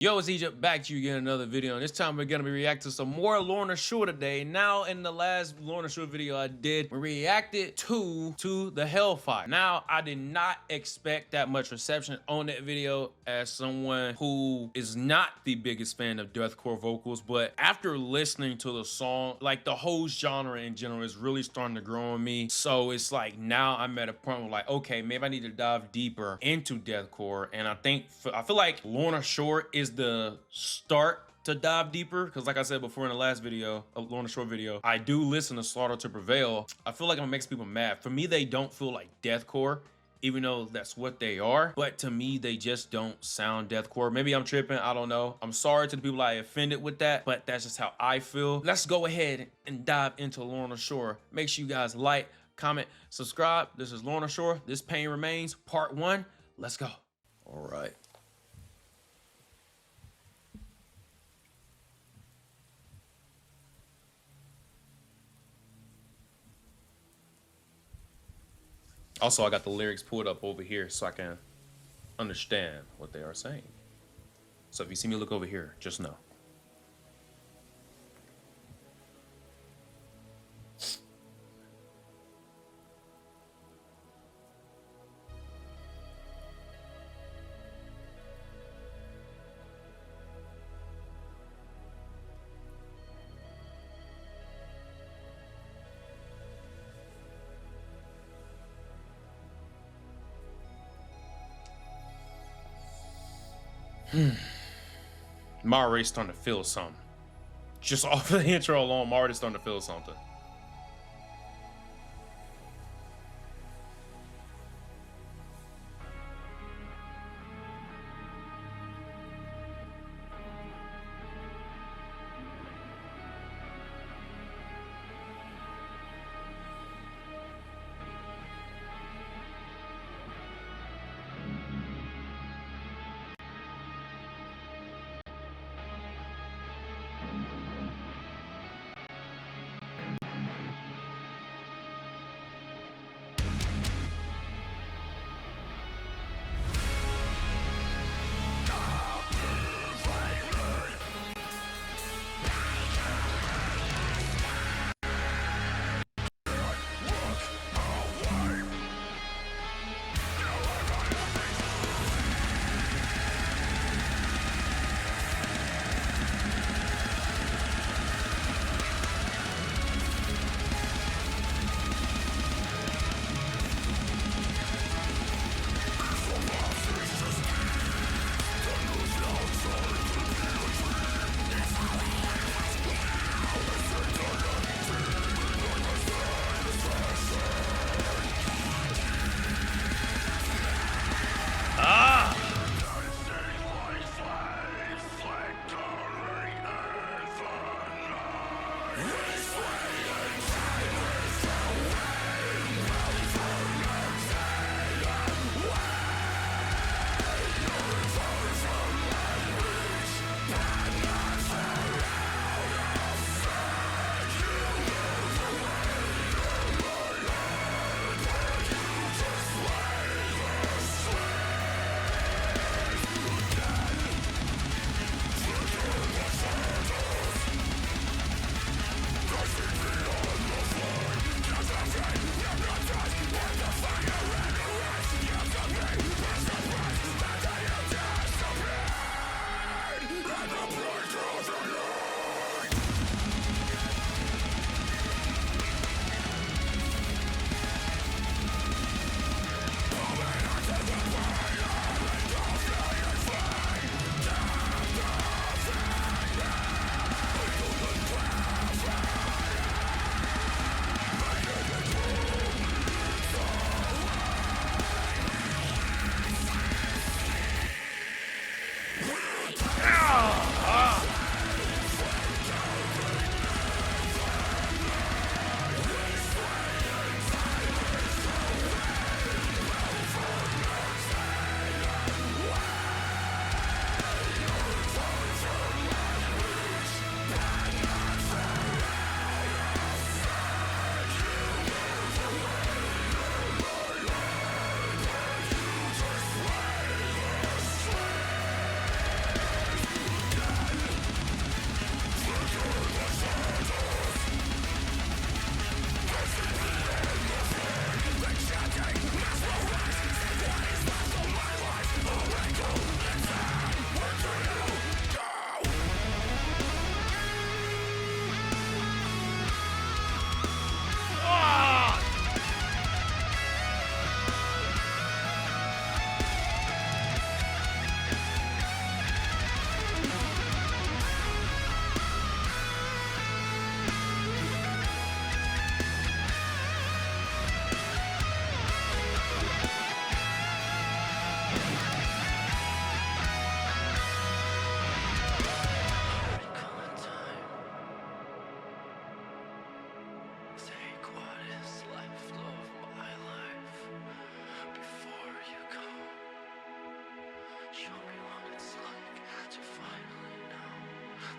Yo, it's Egypt, back to you again, another video, and this time we're gonna be reacting to some more Lorna Shore today. Now, in the last Lorna Shore video I did, we reacted to the Hellfire. Now, I did not expect that much reception on that video as someone who is not the biggest fan of deathcore vocals, but after listening to the song, like the whole genre in general is really starting to grow on me. So it's like now I'm at a point where like, okay, maybe I need to dive deeper into deathcore, and I feel like Lorna Shore is the start to dive deeper, because like I said before in the last video, a Lorna Shore video, I do listen to Slaughter to Prevail. I feel like it makes people mad. For me, they don't feel like deathcore, even though that's what they are, but to me they just don't sound deathcore. Maybe I'm tripping, I don't know. I'm sorry to the people I offended with that, but that's just how I feel. Let's go ahead and dive into Lorna Shore. Make sure you guys like, comment, subscribe. This is Lorna Shore, This Pain Remains, part 1. Let's go. All right. Also, I got the lyrics pulled up over here so I can understand what they are saying. So if you see me look over here, just know. I'm already starting to feel something. Just off the intro alone, I'm already starting to feel something.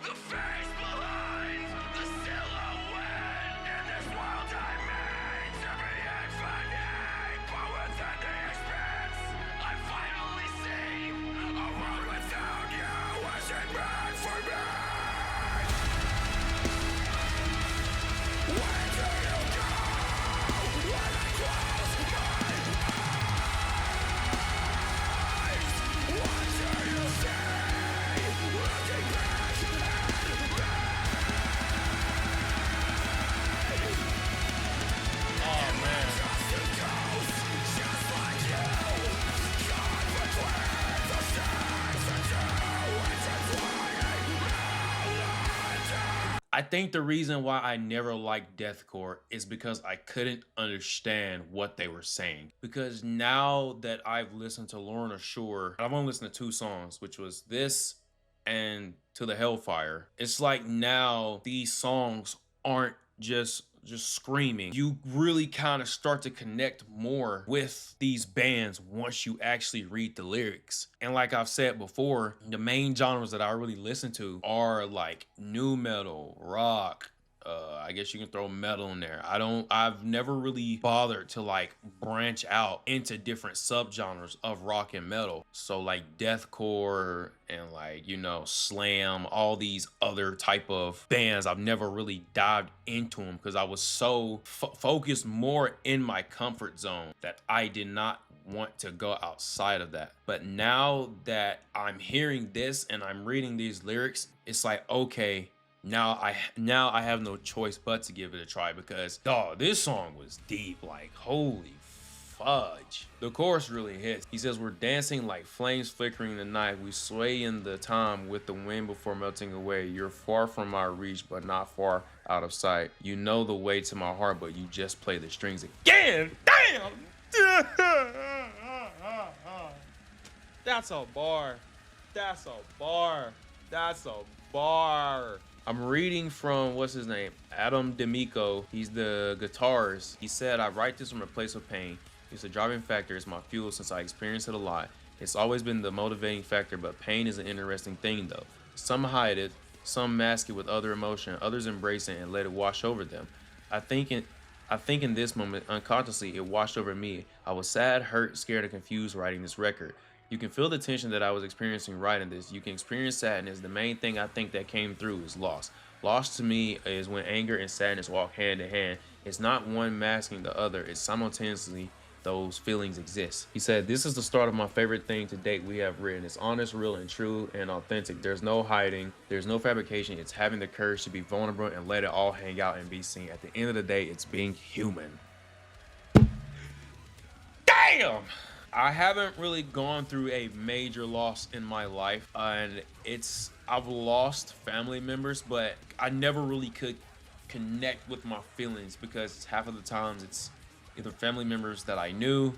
The face behind the silhouette. In this world I made to be infinite, but within the expanse, I finally see a world without you isn't meant for me. Where do you go when I close my eyes? What do you see looking back at me? Oh man. Just a ghost, just like you. Caught between the stars and you, intertwining reality. I think the reason why I never liked Deathcore is because I couldn't understand what they were saying. Because now that I've listened to Lorna Shore, I've only listened to 2 songs, which was this and To the Hellfire. It's like now these songs aren't just screaming. You really kind of start to connect more with these bands once you actually read the lyrics. And like I've said before, the main genres that I really listen to are like nu metal, rock, I guess you can throw metal in there. I've never really bothered to like branch out into different subgenres of rock and metal. So like deathcore and like, you know, slam, all these other type of bands, I've never really dived into them because I was so focused more in my comfort zone that I did not want to go outside of that. But now that I'm hearing this and I'm reading these lyrics, it's like, okay, now I have no choice but to give it a try because dog, this song was deep, like holy fudge. The chorus really hits. He says, we're dancing like flames flickering in the night. We sway in the time with the wind before melting away. You're far from my reach, but not far out of sight. You know the way to my heart, but you just play the strings again. Damn! That's a bar. That's a bar. That's a bar. I'm reading from, what's his name? Adam D'Amico. He's the guitarist. He said, I write this from a place of pain. It's a driving factor. It's my fuel since I experience it a lot. It's always been the motivating factor, but pain is an interesting thing though. Some hide it, some mask it with other emotion, others embrace it and let it wash over them. I think in this moment, unconsciously, it washed over me. I was sad, hurt, scared, and confused writing this record. You can feel the tension that I was experiencing writing this. You can experience sadness. The main thing I think that came through is loss. Loss to me is when anger and sadness walk hand in hand. It's not one masking the other. It's simultaneously those feelings exist. He said, this is the start of my favorite thing to date we have written. It's honest, real, and true, and authentic. There's no hiding. There's no fabrication. It's having the courage to be vulnerable and let it all hang out and be seen. At the end of the day, it's being human. Damn! I haven't really gone through a major loss in my life, and I've lost family members, but I never really could connect with my feelings because half of the times it's either family members that I knew,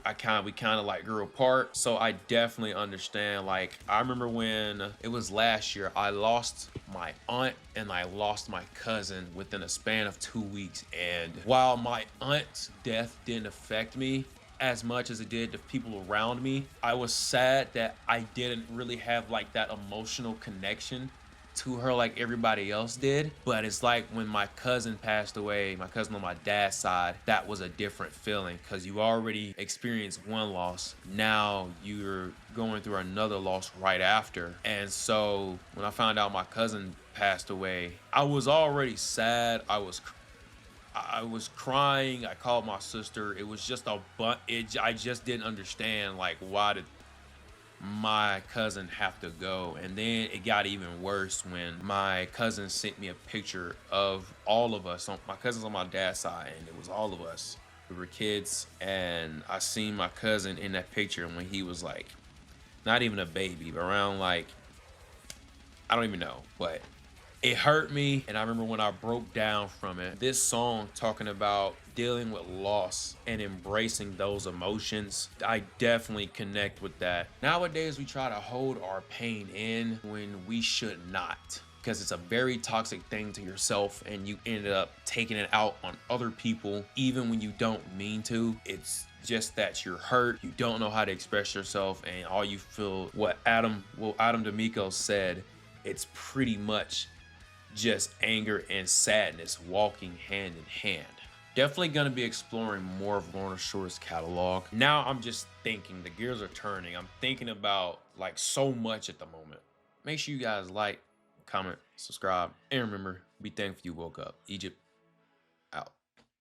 we kind of like grew apart. So I definitely understand. Like I remember when it was last year, I lost my aunt and I lost my cousin within a span of 2 weeks. And while my aunt's death didn't affect me as much as it did the people around me, I was sad that I didn't really have like that emotional connection to her like everybody else did. But it's like when my cousin passed away, my cousin on my dad's side, that was a different feeling because you already experienced one loss. Now you're going through another loss right after. And so when I found out my cousin passed away, I was already sad. I was crying. I called my sister. It was just I just didn't understand, like, why did my cousin have to go? And then it got even worse when my cousin sent me a picture of all of us. My cousin's on my dad's side, and it was all of us. We were kids, and I seen my cousin in that picture when he was like, not even a baby, but around like, I don't even know, but it hurt me. And I remember when I broke down from it, this song talking about dealing with loss and embracing those emotions, I definitely connect with that. Nowadays, we try to hold our pain in when we should not, because it's a very toxic thing to yourself and you ended up taking it out on other people, even when you don't mean to. It's just that you're hurt, you don't know how to express yourself, and all you feel, what Adam D'Amico said, it's pretty much just anger and sadness walking hand in hand. Definitely gonna be exploring more of Lorna Shore's catalog. Now I'm just thinking, the gears are turning. I'm thinking about like so much at the moment. Make sure you guys like, comment, subscribe, and remember, be thankful you woke up. Egypt.